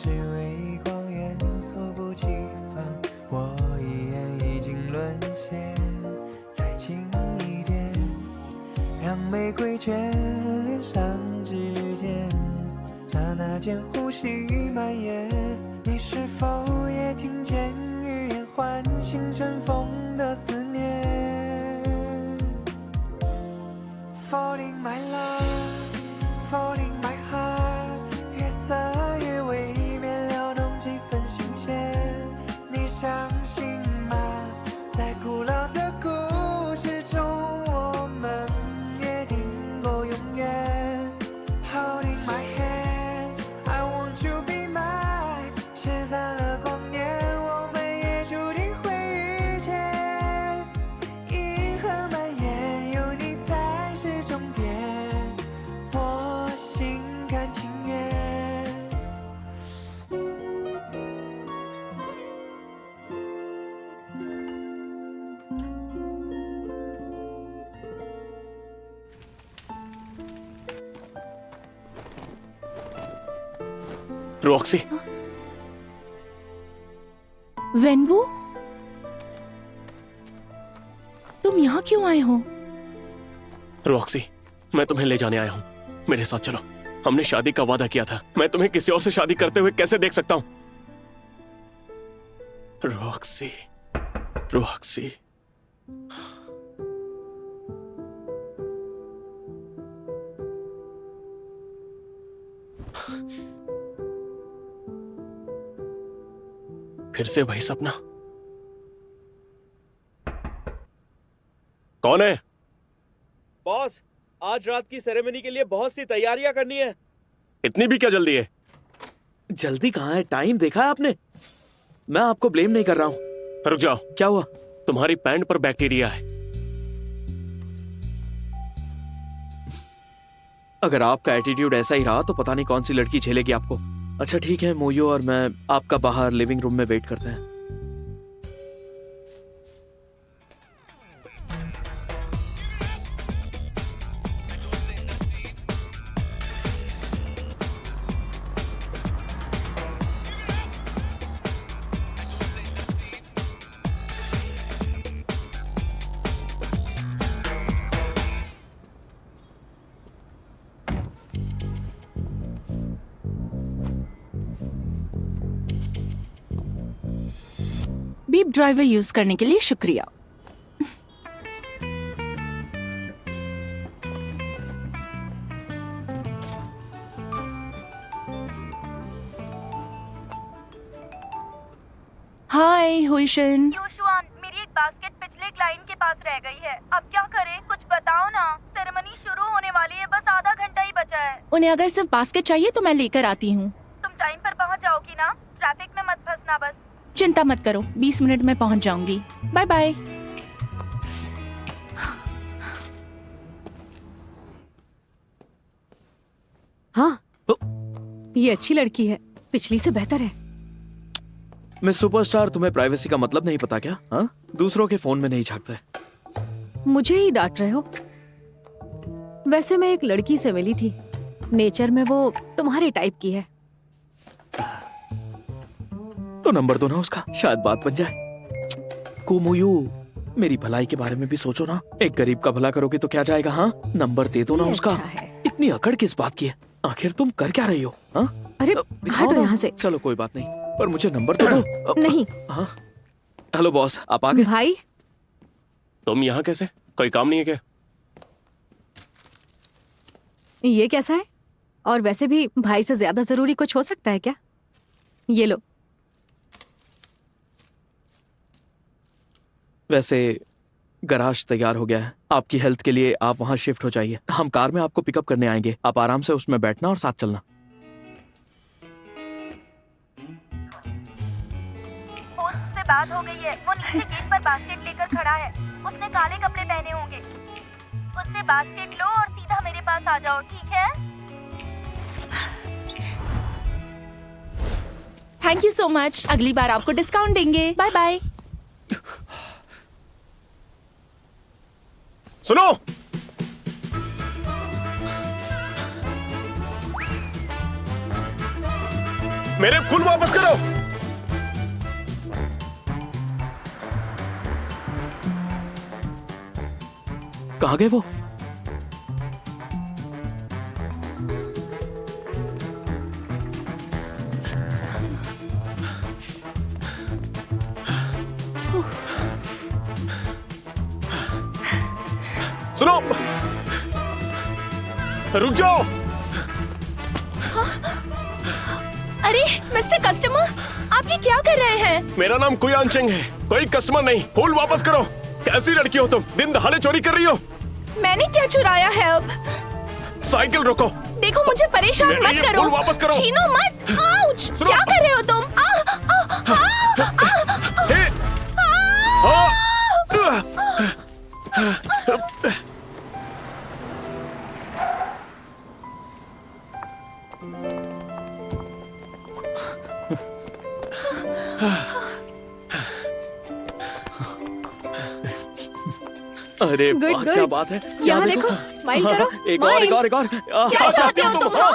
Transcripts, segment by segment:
只为光源猝不及防，我一眼已经沦陷，再轻一点，让玫瑰眷恋上指尖，刹那间呼吸蔓延。你是否也听见语言唤醒尘封的思念 ？Falling my love, falling my heart， 月色越微绵，撩动几分新鲜。你相信吗？在古老的故事中，我们约定过永远。Holding my hand, I want you be mine， 失散了光年，我们也注定会遇见。银河蔓延，有你才是终点，我心甘情愿。रॉक्सी, वेनवू, तुम यहाँ क्यों आए हो? रॉक्सी, मैं तुम्हें ले जाने आया हूँ। मेरे साथ चलो। हमने शादी का वादा किया था। मैं तुम्हें किसी और से शादी करते हुए कैसे देख सकता हूँ? Roxy, Roxy. फिर से वही सपना। कौन है? बॉस, आज रात की सेरेमनी के लिए बहुत सी तैयारियां करनी है। इतनी भी क्या जल्दी है? जल्दी कहाँ है? टाइम देखा है आपने? मैं आपको ब्लेम नहीं कर रहा हूँ। रुक जाओ। क्या हुआ? तुम्हारी पैंट पर बैक्टीरिया है। अगर आपका एटीट्यूड ऐसा ही रहा तो पता नहीं कौन सी लड़की झेलेगी आपको। अच्छा ठीक है, मोयो और मैं आपका बाहर लिविंग रूम में वेट करते हैं। बीप ड्राइवर यूज करने के लिए शुक्रिया। हाय हुईशन। योशुआन, मेरी एक बास्केट पिछले क्लाइंट के पास रह गई है। अब क्या करें? कुछ बताओ ना। सेरेमनी शुरू होने वाली है, बस आधा घंटा ही बचा है। उन्हें अगर सिर्फ बास्केट चाहिए तो मैं लेकर आती हूँ। तुम टाइम पर पहुंच जाओगी ना? ट्रैफिक में मत फंसना बस। चिंता मत करो, 20 मिनट में पहुंच जाऊंगी। Bye bye. हाँ, ये अच्छी लड़की है, पिछली से बेहतर है। मिस सुपरस्टार, तुम्हें प्राइवेसी का मतलब नहीं पता क्या? हाँ, दूसरों के फोन में नहीं झांकते। मुझे ही डांट रहे हो? वैसे मैं एक लड़की से मिली थी, नेचर में वो तुम्हारे टाइप की है। तो नंबर दो ना उसका, शायद बात बन जाए। कोमोयू, मेरी भलाई के बारे में भी सोचो ना। एक गरीब का भला करोगे तो क्या जाएगा? हाँ, नंबर दे दो ना उसका। अच्छा है। इतनी अकड़ किस बात की है? आखिर तुम कर क्या रही हो? हाँ? अरे दिखाओ हटो ना। यहाँ से। चलो कोई बात नहीं, पर मुझे नंबर तो दो। नहीं। हाँ? हेलो बॉस, आप आ गए? भाई, तुम यहाँ कैसे? कोई काम नहीं है क्या? ये कैसा है? और वैसे भी भाई से ज्यादा जरूरी कुछ हो सकता है क्या? ये लो। वैसे गराज तैयार हो गया है। आपकी हेल्थ के लिए आप वहाँ शिफ्ट हो जाइए। हम कार में आपको पिकअप करने आएंगे। आप आराम से उसमें बैठना और साथ चलना। होस्ट से बात हो गई है। वो नीचे गेट पर बास्केट लेकर खड़ा है। उसने काले कपड़े पहने होंगे। उससे बास्केट लो और सीधा मेरे पास आ जाओ, ठीक है? Thank you so much. अगली बार आपको डिस्काउंट देंगे। Bye bye. सुनो, मेरे फूल वापस करो। कहाँ गए वो? सुनो, रुक जाओ। अरे मिस्टर कस्टमर, आप ये क्या कर रहे हैं? मेरा नाम कुयान चेंग है, कोई कस्टमर नहीं। फूल वापस करो। कैसी लड़की हो तुम, दिन दहाड़े चोरी कर रही हो? मैंने क्या चुराया है अब? साइकिल रोको। देखो मुझे परेशान मेरे मत लिए करो। फूल वापस करो। छीनो मत। आउच! सुनो। क्या कर रहे हो तुम? हे! हाँ! अरे Good, वाह, good. क्या बात है। यहाँ देखो, स्माइल करो, एक और, smile. एक और, एक और। क्या चाहते हो तुम? हाँ?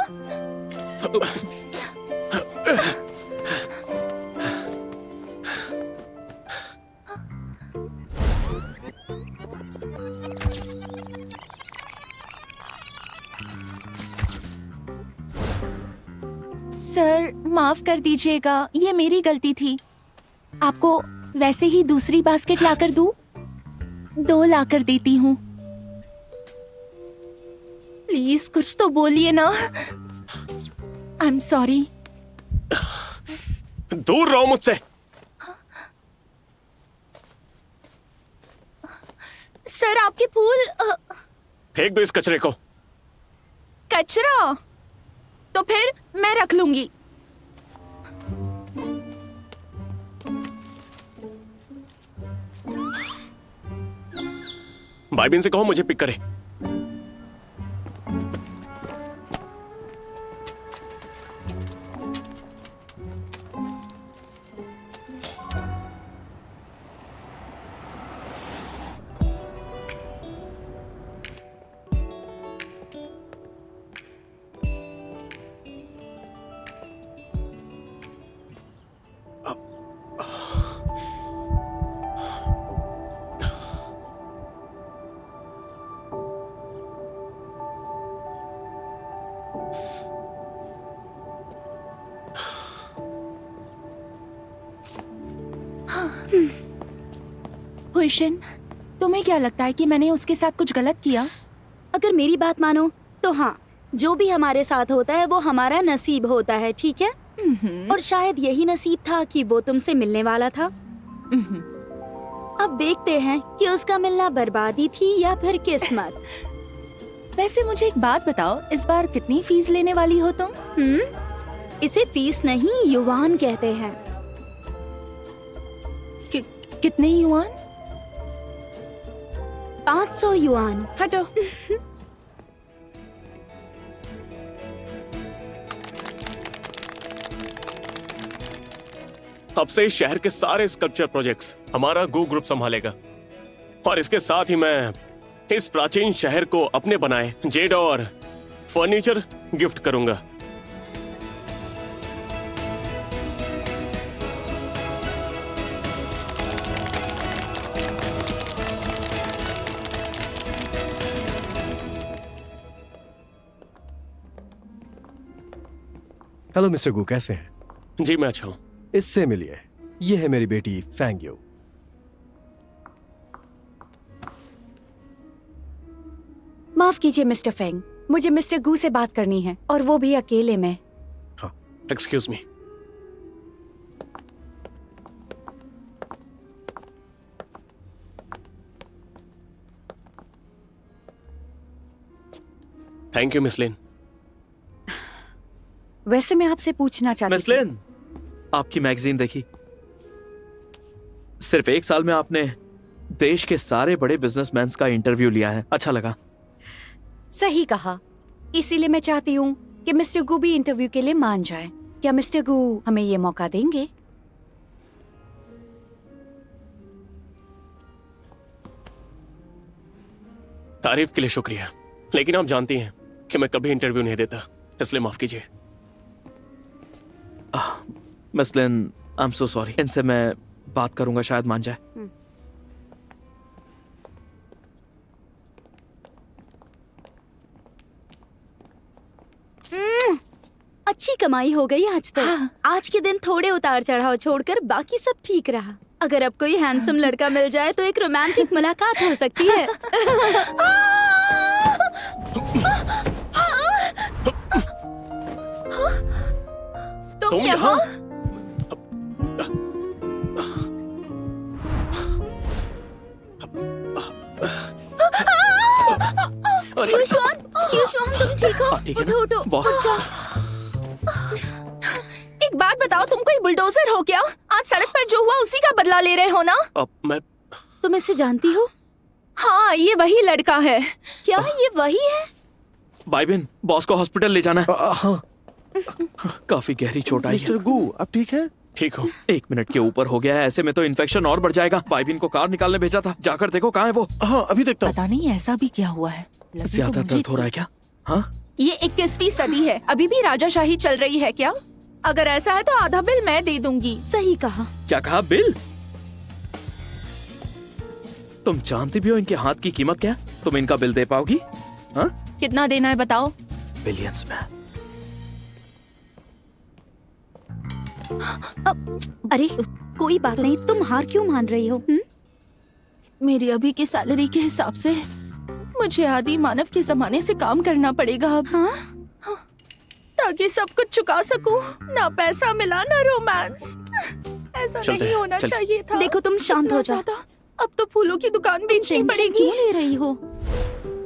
सर माफ कर दीजिएगा, ये मेरी गलती थी। आपको वैसे ही दूसरी बास्केट लाकर दूं? 2 लाकर देती हूँ। प्लीज कुछ तो बोलिए ना। I am sorry. दूर रहो मुझसे। सर आपके फूल फेंक दो इस कचरे को। कचरा? तो फिर मैं रख लूंगी। भाईबीन से कहो मुझे पिक करे। हुईशन, तुम्हें क्या लगता है कि मैंने उसके साथ कुछ गलत किया? अगर मेरी बात मानो तो हाँ, जो भी हमारे साथ होता है वो हमारा नसीब होता है, ठीक है? और शायद यही नसीब था कि वो तुमसे मिलने वाला था। अब देखते हैं कि उसका मिलना बर्बादी थी या फिर किस्मत। वैसे मुझे एक बात बताओ, इस बार कितनी फीस लेने वाली हो तुम? इसे फीस नहीं, युवान कहते हैं। कितने युआन? 500 युआन। हटो। अब से इस शहर के सारे स्कल्पचर प्रोजेक्ट्स हमारा गो ग्रुप संभालेगा, और इसके साथ ही मैं इस प्राचीन शहर को अपने बनाए जेड और फर्नीचर गिफ्ट करूंगा। हेलो मिस्टर गु, कैसे हैं? जी मैं अच्छा हूं। इससे मिलिए, ये है मेरी बेटी फैंग यू। माफ कीजिए मिस्टर फेंग, मुझे मिस्टर गू से बात करनी है, और वो भी अकेले में। Excuse me. Thank you miss Lin. वैसे मैं आपसे पूछना चाहती मिस लिन, आपकी मैगजीन देखी। सिर्फ 1 साल में आपने देश के सारे बड़े बिजनेसमैन का इंटरव्यू लिया है। अच्छा लगा। सही कहा, इसीलिए मैं चाहती हूँ कि मिस्टर गू भी इंटरव्यू के लिए मान जाए। क्या मिस्टर गू हमें ये मौका देंगे? तारीफ के लिए शुक्रिया, लेकिन आप जानती हैं कि मैं कभी इंटरव्यू नहीं देता, इसलिए माफ कीजिए। Miss Lin, I am so sorry. इनसे मैं बात करूंगा, शायद मान जाए। अच्छी कमाई हो गई आज तक। हाँ। आज के दिन थोड़े उतार चढ़ाव छोड़कर बाकी सब ठीक रहा। अगर अब कोई हैंडसम लड़का मिल जाए तो एक रोमांटिक मुलाकात हो सकती है। तुम यहाँ? युशवान, युशवान तुम ठीक हो? ठीक है ना? उठो उठो, बॉस। उठ जाओ। एक बात बताओ, तुम कोई बुलडोजर हो क्या? आज सड़क पर जो हुआ उसी का बदला ले रहे हो ना? अब मैं तुम इसे जानती हो? हाँ, ये वही लड़का है। क्या ये वही है? बाइबिन, बॉस को हॉस्पिटल ले जाना है। हाँ काफी गहरी चोट आई मिस्टर है। गू, आप ठीक है? ठीक हूँ। 1 मिनट के ऊपर हो गया है, ऐसे में तो इन्फेक्शन और बढ़ जाएगा। बाइबिन को कार निकालने भेजा था, जाकर देखो कहाँ है वो। हाँ अभी देखता हूँ। पता नहीं ऐसा भी क्या हुआ है। लगी तो ज्यादा मुझे दर्द हो थी। रहा है क्या? हाँ, ये 21वीं सदी है, अभी भी राजाशाही चल रही है क्या? अगर ऐसा है तो आधा बिल मैं दे दूंगी। सही कहा। क्या कहा? बिल? तुम जानती भी हो इनके हाथ की कीमत क्या है? तुम इनका बिल दे पाओगी? हाँ, कितना देना है बताओ? बिलियंस में। अरे कोई बात नहीं, तुम हार क्यों मान रही हो? मेरी अभी की सैलरी के हिसाब से मुझे आदि मानव के जमाने से काम करना पड़ेगा अब। हाँ? ताकि सब कुछ चुका सकूं। ना पैसा मिला ना रोमांस। ऐसा चलते नहीं हैं, होना चल। चाहिए था। देखो तुम शांत हो इतना जाओ। ज्यादा। अब तो फूलों की दुकान बेचनी टेंशन पड़ेगी। क्यों ले रही हो?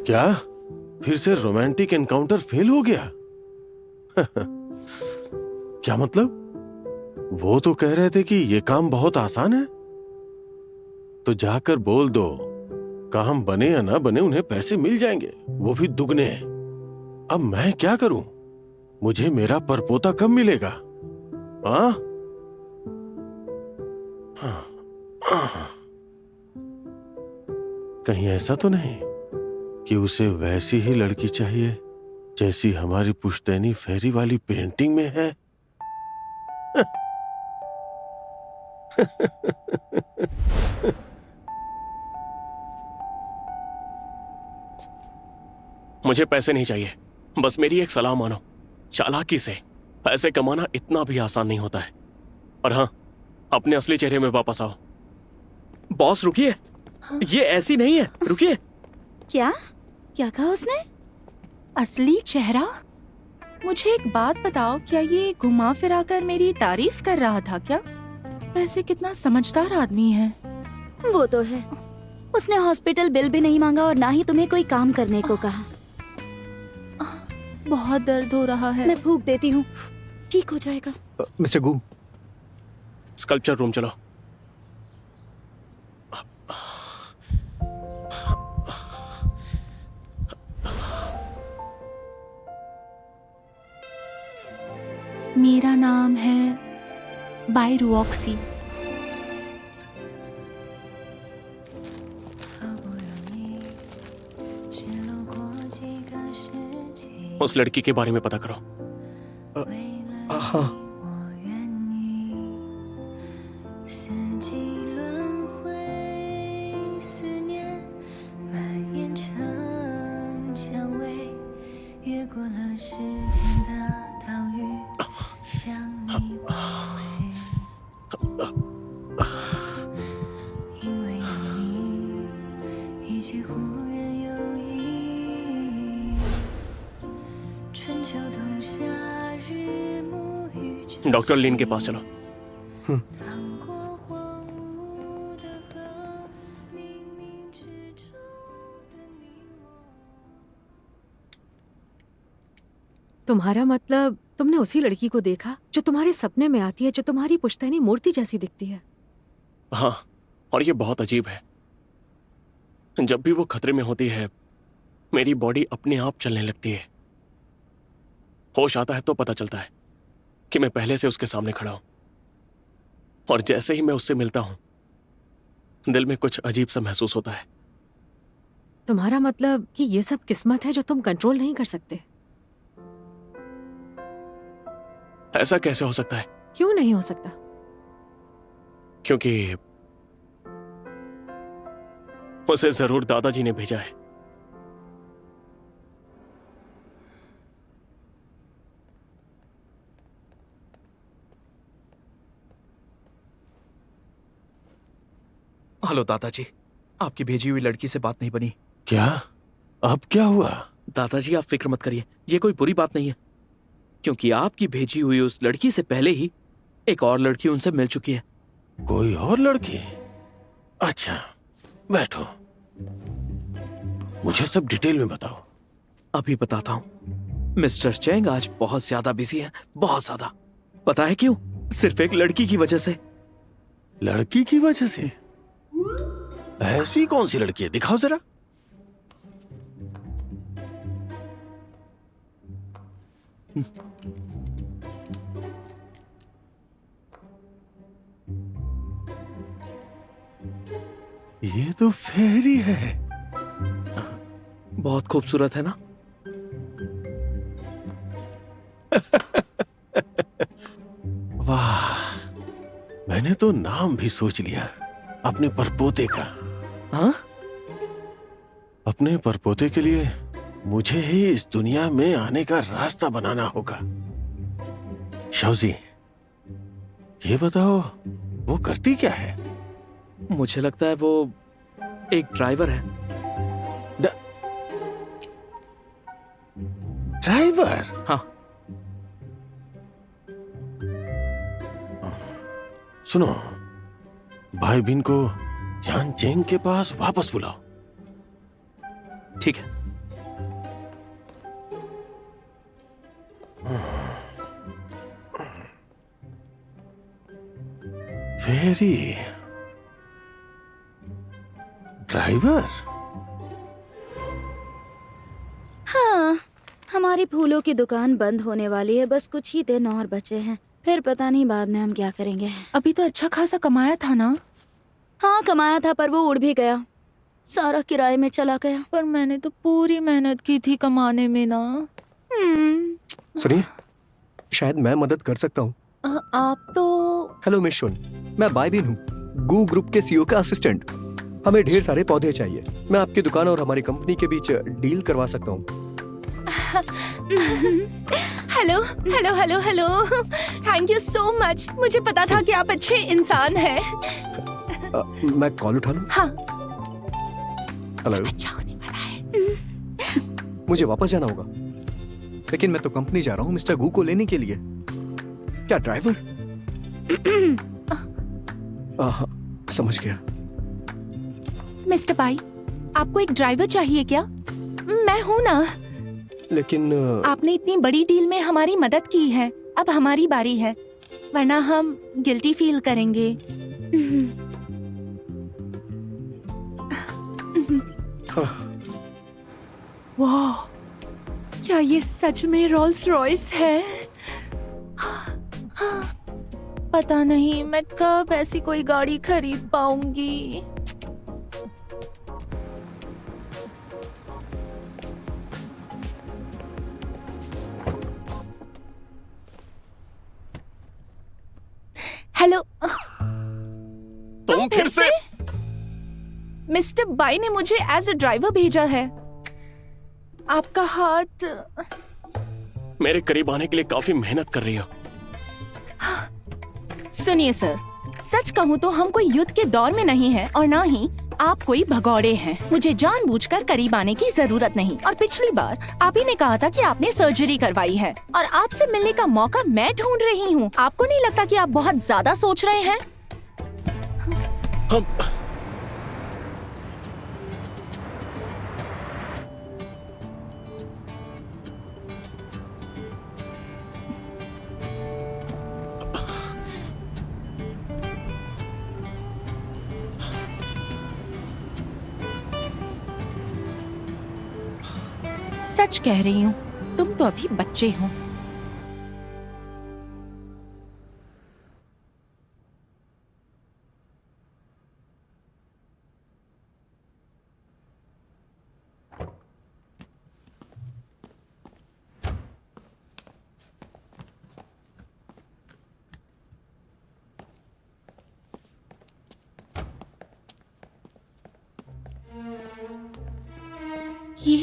क्या फिर से रोमांटिक एनकाउंटर फेल हो गया? क्या मतलब? वो तो कह रहे थे कि ये काम बहुत आसान है। तो जाकर बोल दो, काम बने या ना बने उन्हें पैसे मिल जाएंगे, वो भी दुगने। अब मैं क्या करूं? मुझे मेरा परपोता कब मिलेगा? हाँ? कहीं ऐसा तो नहीं कि उसे वैसी ही लड़की चाहिए जैसी हमारी पुश्तैनी फेरी वाली पेंटिंग में है? मुझे पैसे नहीं चाहिए, बस मेरी एक सलाह मानो। चालाकी से पैसे कमाना इतना भी आसान नहीं होता है। और हाँ, अपने असली चेहरे में वापस आओ। बॉस रुकिए, ये ऐसी नहीं है, रुकिए। क्या क्या कहा उसने? असली चेहरा? मुझे एक बात बताओ, क्या ये घुमा फिरा कर मेरी तारीफ कर रहा था क्या? वैसे कितना समझदार आदमी है। वो तो है। उसने हॉस्पिटल बिल भी नहीं मांगा और ना ही तुम्हें कोई काम करने को कहा। बहुत दर्द हो रहा है। मैं फूंक देती हूँ, ठीक हो जाएगा। मिस्टर गू, स्कल्पचर रूम चलो। मेरा नाम है बायरुऑक्सी। उस लड़की के बारे में पता करो। हाँ डॉक्टर लिन के पास चलो। तुम्हारा मतलब तुमने उसी लड़की को देखा जो तुम्हारे सपने में आती है, जो तुम्हारी पुश्तैनी मूर्ति जैसी दिखती है? हाँ, और ये बहुत अजीब है। जब भी वो खतरे में होती है, मेरी बॉडी अपने आप चलने लगती है। होश आता है तो पता चलता है कि मैं पहले से उसके सामने खड़ा हूं। और जैसे ही मैं उससे मिलता हूं, दिल में कुछ अजीब सा महसूस होता है। तुम्हारा मतलब कि ये सब किस्मत है जो तुम कंट्रोल नहीं कर सकते? ऐसा कैसे हो सकता है? क्यों नहीं हो सकता? क्योंकि उसे जरूर दादाजी ने भेजा है। हेलो दादाजी, आपकी भेजी हुई लड़की से बात नहीं बनी। क्या? अब क्या हुआ? दादाजी आप फिक्र मत करिए, ये कोई बुरी बात नहीं है, क्योंकि आपकी भेजी हुई उस लड़की से पहले ही एक और लड़की उनसे मिल चुकी है। कोई और लड़की? अच्छा, बैठो, मुझे सब डिटेल में बताओ। अभी बताता हूँ। मिस्टर चेंग आज बहुत ज्यादा बिजी हैं, बहुत ज्यादा। पता है क्यों? सिर्फ एक लड़की की वजह से। लड़की की वजह से? ऐसी कौन सी लड़की है, दिखाओ जरा। ये तो फेरी है। बहुत खूबसूरत है ना? वाह, मैंने तो नाम भी सोच लिया अपने परपोते का। हाँ? अपने परपोते के लिए मुझे ही इस दुनिया में आने का रास्ता बनाना होगा। शाओजी, ये बताओ वो करती क्या है? मुझे लगता है वो एक ड्राइवर है। ड्राइवर? हाँ। सुनो, भाई बिन को जान चेंग के पास वापस बुलाओ। ठीक है। Very driver? हाँ, हमारी फूलों की दुकान बंद होने वाली है, बस कुछ ही दिन और बचे हैं, फिर पता नहीं बाद में हम क्या करेंगे। अभी तो अच्छा खासा कमाया था ना? हाँ कमाया था, पर वो उड़ भी गया, सारा किराए में चला गया। पर मैंने तो पूरी मेहनत की थी कमाने में ना। सुनिए, शायद मैं मदद कर सकता हूँ। आप तो... हेलो मिस शुन, मैं बायबिन हूँ, गू ग्रुप के सीईओ का असिस्टेंट। हमें ढेर सारे पौधे चाहिए। मैं आपकी दुकान और हमारी कंपनी के बीच डील करवा सकता हूँ। Hello hello hello hello, thank you so much. मुझे पता था कि आप अच्छे इंसान हैं। मैं कॉल उठा लूँ? हाँ। हेलो। अच्छा होने वाला है। मुझे वापस जाना होगा, लेकिन मैं तो कंपनी जा रहा हूँ मिस्टर गू को लेने के लिए। क्या ड्राइवर? समझ गया। मिस्टर पाई, आपको एक ड्राइवर चाहिए क्या? मैं हूँ ना। लेकिन आपने इतनी बड़ी डील में हमारी मदद की है, अब हमारी बारी है, वरना हम गिल्टी फील करेंगे। वाह, क्या ये सच में रोल्स रॉयस है? पता नहीं मैं कब ऐसी कोई गाड़ी खरीद पाऊंगी। हेलो। तुम फिर से? मिस्टर बाई ने मुझे एज अ ड्राइवर भेजा है। आपका हाथ... मेरे करीब आने के लिए काफी मेहनत कर रही हो। सुनिए सर, सच कहूँ तो हम कोई युद्ध के दौर में नहीं हैं और ना ही आप कोई भगौड़े हैं। मुझे जानबूझकर करीब आने की जरूरत नहीं, और पिछली बार आप ही ने कहा था कि आपने सर्जरी करवाई है और आपसे मिलने का मौका मैं ढूंढ रही हूँ। आपको नहीं लगता कि आप बहुत ज्यादा सोच रहे हैं? हम सच कह रही हूँ, तुम तो अभी बच्चे हो।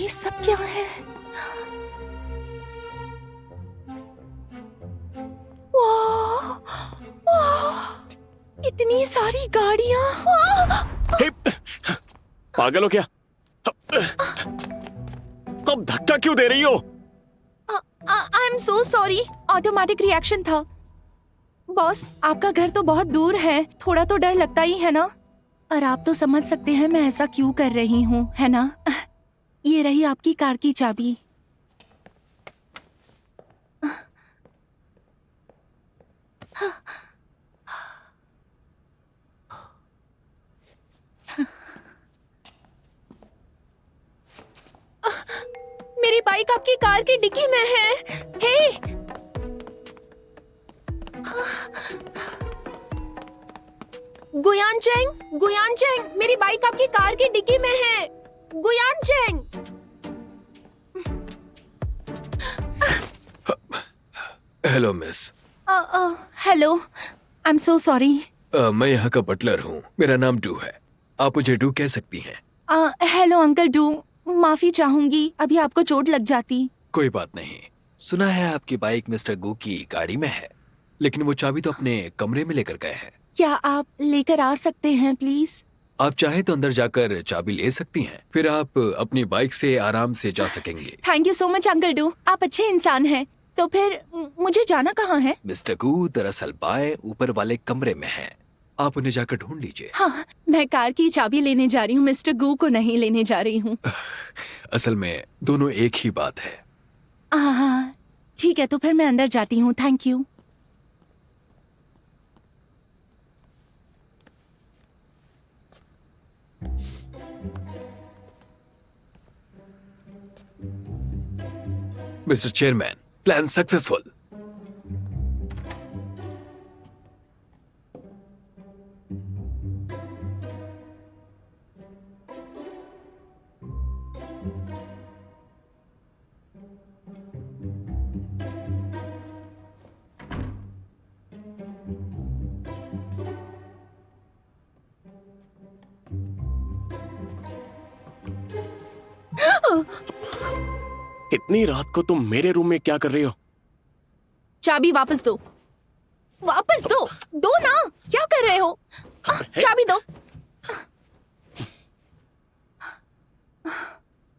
ये सब क्या है? वाह, वाह, इतनी सारी गाड़ियां। हे, पागल हो क्या? अब धक्का क्यों दे रही हो? आई am so sorry, automatic reaction था। बॉस, आपका घर तो बहुत दूर है, थोड़ा तो डर लगता ही है ना। और आप तो समझ सकते हैं मैं ऐसा क्यों कर रही हूँ, है ना? ये रही आपकी कार की चाबी। मेरी बाइक आपकी कार की डिक्की में है। हे! गुयान चेंग, मेरी बाइक आपकी कार की डिक्की में है। Guan Cheng. Hello miss. Hello, I am so sorry. मैं यहाँ का बटलर हूँ, मेरा नाम डू है, आप मुझे डू कह सकती हैं। हेलो अंकल डू, माफी चाहूंगी, अभी आपको चोट लग जाती। कोई बात नहीं। सुना है आपकी बाइक मिस्टर गू की गाड़ी में है, लेकिन वो चाबी तो अपने कमरे में लेकर गए हैं। क्या आप लेकर आ सकते हैं प्लीज? आप चाहे तो अंदर जाकर चाबी ले सकती हैं, फिर आप अपनी बाइक से आराम से जा सकेंगे। Thank you so much uncle do, आप अच्छे इंसान हैं। तो फिर मुझे जाना कहाँ है? मिस्टर गू दरअसल बाएं ऊपर वाले कमरे में हैं, आप उन्हें जाकर ढूंढ लीजिए। हाँ, मैं कार की चाबी लेने जा रही हूँ, मिस्टर गू को नहीं लेने जा रही हूँ। असल में दोनों एक ही बात है। हाँ, ठीक है, तो फिर मैं अंदर जाती हूँ। Thank you. Mister chairman, plan successful. इतनी रात को तुम मेरे रूम में क्या कर रही हो? चाबी वापस दो, वापस दो, दो ना। क्या कर रहे हो? चाबी दो।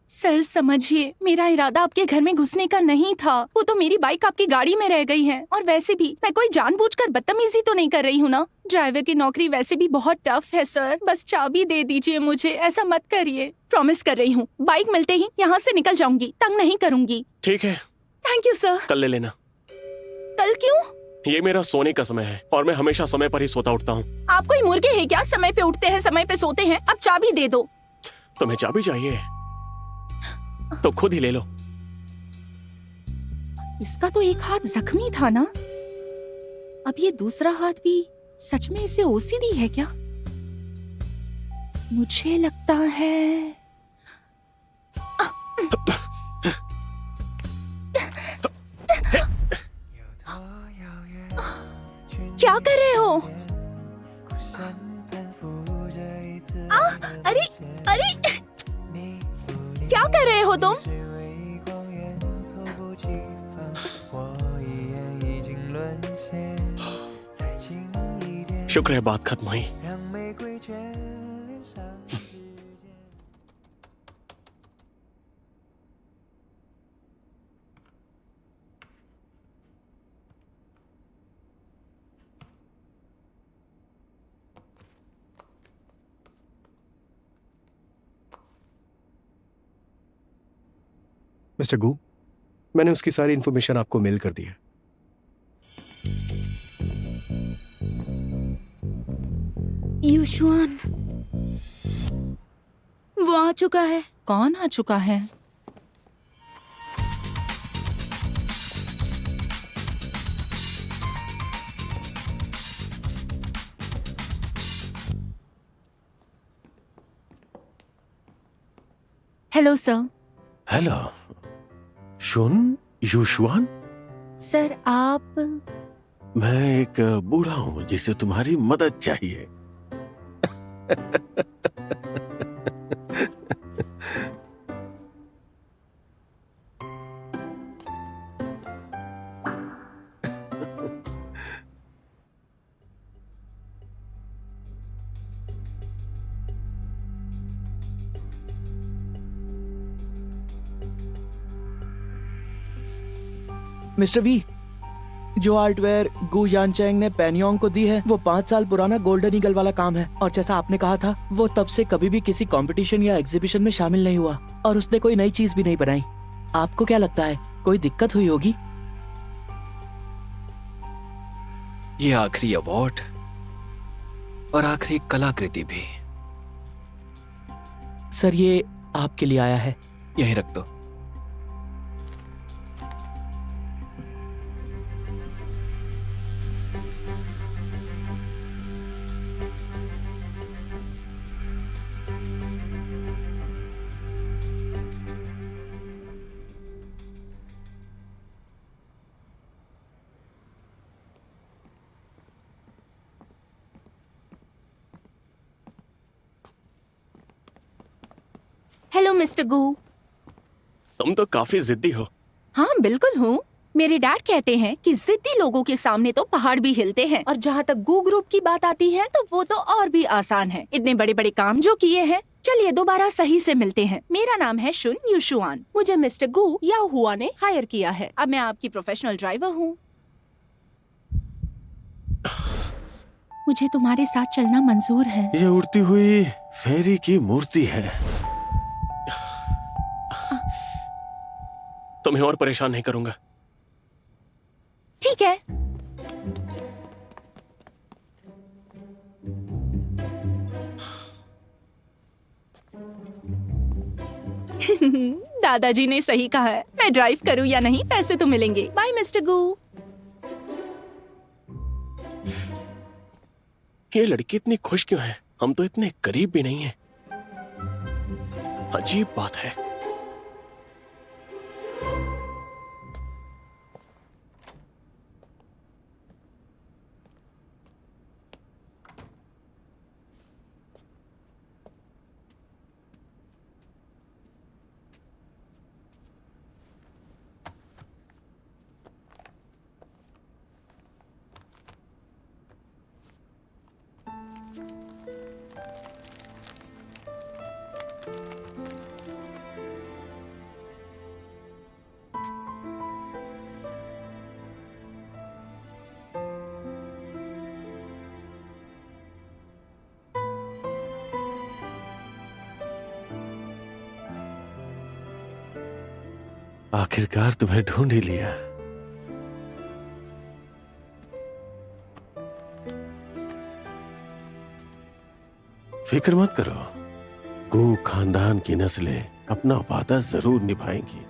सर समझिए, मेरा इरादा आपके घर में घुसने का नहीं था। वो तो मेरी बाइक आपकी गाड़ी में रह गई है। और वैसे भी मैं कोई जानबूझकर बदतमीजी तो नहीं कर रही हूँ ना। ड्राइवर की नौकरी वैसे भी बहुत टफ है सर, बस चाबी दे दीजिए मुझे, ऐसा मत करिए। प्रॉमिस कर रही हूँ, बाइक मिलते ही यहाँ से निकल जाऊंगी, तंग नहीं करूंगी। ठीक है। Thank you sir. कल ले लेना। कल क्यों? ये मेरा सोने का समय है और मैं हमेशा समय पर ही सोता उठता हूँ। आप कोई मुर्गे हैं क्या? समय पे उठते हैं, समय पे सोते हैं। अब चाबी दे दो। तुम्हें चाबी चाहिए तो खुद ही ले लो। इसका तो एक हाथ जख्मी था ना, अब ये दूसरा हाथ भी। सच में इसे ओसीडी है क्या? मुझे लगता है क्या कर रहे हो? अरे अरे, क्या कर रहे हो तुम? शुक्र है बात खत्म हुई। मिस्टर गू, मैंने उसकी सारी इंफॉर्मेशन आपको मेल कर दी है। यूशुआन, वो आ चुका है। कौन आ चुका है? Hello sir. हेलो शुन यूशुआन। सर आप? मैं एक बूढ़ा हूं जिसे तुम्हारी मदद चाहिए। मिस्टर वी, जो आर्टवेयर गु यानचैंग ने पेन्योंग को दी है वो 5 साल पुराना गोल्डन ईगल वाला काम है, और जैसा आपने कहा था वो तब से कभी भी किसी कंपटीशन या एग्जीबिशन में शामिल नहीं हुआ, और उसने कोई नई चीज भी नहीं बनाई। आपको क्या लगता है कोई दिक्कत हुई होगी? ये आखिरी अवार्ड और आखिरी कलाकृति भी। सर ये आपके लिए आया है। यहीं रख दो। हेलो मिस्टर गू। तुम तो काफी जिद्दी हो। हाँ बिल्कुल हूँ। मेरे डैड कहते हैं कि जिद्दी लोगों के सामने तो पहाड़ भी हिलते हैं, और जहाँ तक गू ग्रुप की बात आती है तो वो तो और भी आसान है। इतने बड़े बड़े काम जो किए हैं। चलिए दोबारा सही से मिलते हैं। मेरा नाम है शुन यूशुआन। मुझे मिस्टर गू या हुआ ने हायर किया है। अब मैं आपकी प्रोफेशनल ड्राइवर हूँ। मुझे तुम्हारे साथ चलना मंजूर है। ये उड़ती हुई फेरी की मूर्ति है। तुम्हें और परेशान नहीं करूंगा। ठीक है। दादाजी ने सही कहा है। मैं ड्राइव करूं या नहीं, पैसे तो मिलेंगे। बाय मिस्टर गू। ये लड़की इतनी खुश क्यों है? हम तो इतने करीब भी नहीं हैं। अजीब बात है। आखिरकार तुम्हें ढूंढ ही लिया। फिक्र मत करो, गू खानदान की नस्लें अपना वादा जरूर निभाएंगी।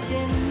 见。